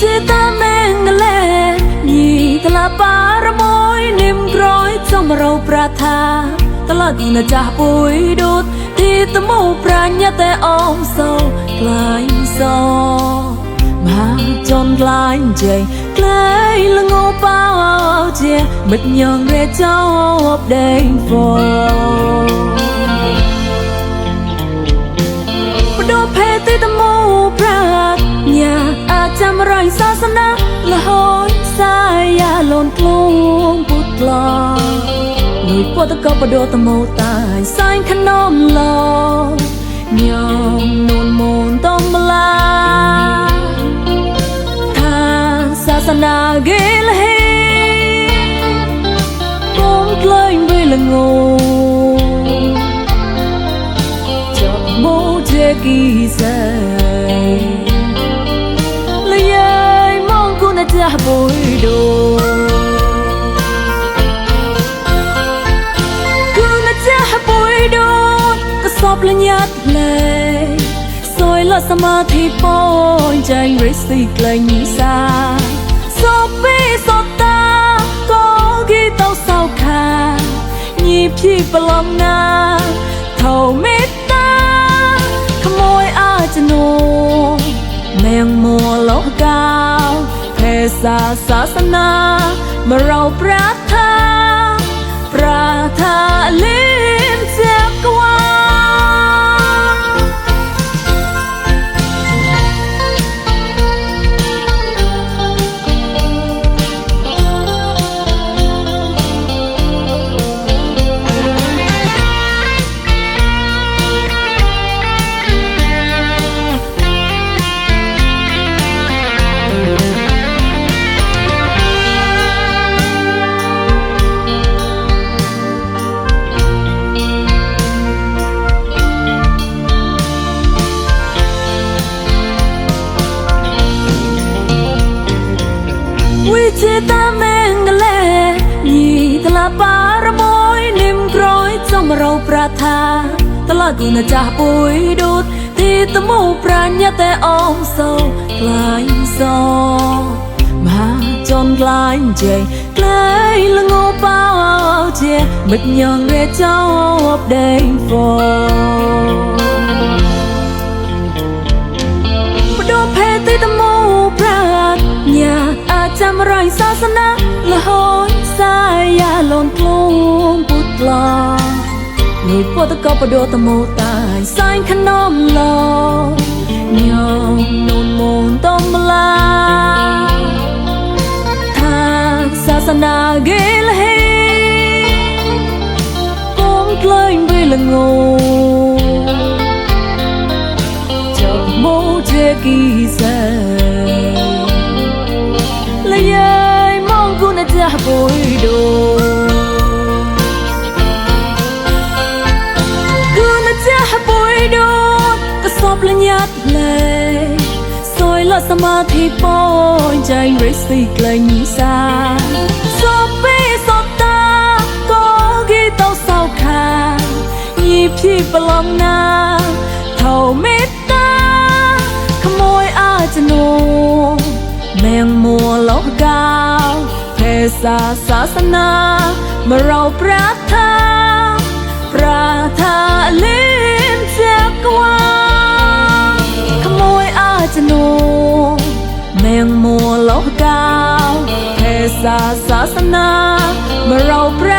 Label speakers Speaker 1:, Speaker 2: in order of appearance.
Speaker 1: ជាតាមេងលែញីតឡាប៉ារមួយនិមក្រោយចំរោប្រាថាតឡាគូនចាស់ពុយដូតទីតមោប្រាញ់តែអមសោក្លាយសោមហាចនក្លាយជ័យក្លាយលងប៉ោជាមិត្តញងរេចោបដេងហ្វបដោភេទីតមោប្រាញ់អាចចាំរៃសាសនាលហើយសាយាលនក្លងពុតឡលុយពតកបដោតមោតាយសាញ់ខនំឡញោមនូនមូនតំឡាថាសាសនាเกលហេកុំក្លែងវេលងោចាប់មោជាគីសេចាស់បុយដូគឺណាចាស់បុយដូក៏សពលញាត់លេសយលសមាធិបូនចាញ់រិសីក្លែងនិសាសពពីសតាក៏គីតោសោខាញីភីប្លំណាថោមេត្តាក្មួយអាចនូแมงมัวโลกาเพศศาสนาเมื่อเราปรารถนาลิ้นเจ็บกว่าជាតាមេងលែញីតឡាប៉ារមួយនិមក្រោយចំរោប្រាថាតឡាគូនចាស់ពុយដូតទីតមោប្រាញ់តែអមសោក្លាយសោមហាចនក្លាយជ័យក្លាយលងប៉ោជាមិត្តញងរេចោបដេងហ្វបដោភេទីតមោប្រាញ់អាចចាំរៃសាសនាលហើយសាយាលនក្លងពុតឡលុយពតកបដោតមោតាយសាញ់ខនំឡញោមនូនមូនតំឡាថាសាសនាเกលហេកុំក្លែងវេលងោចាប់មោជាគីសេចាស់បុយដូគឺណាចាស់បុយដូក៏សពលញាត់លេសយលសមាធិបូនចាញ់រិសីក្លែងនិសាសពពីសតាក៏គីតោសោខាញីភីប្លំណាថោមេត្តាក្មួយអាចនូแมงมัวโลกาเพศศาสนาเมื่อเราปรารถนาลิ้นเจ็บกว่าขโมยอาจนูแมงมัวโลกาเพศศาสนาเมื่อเราปร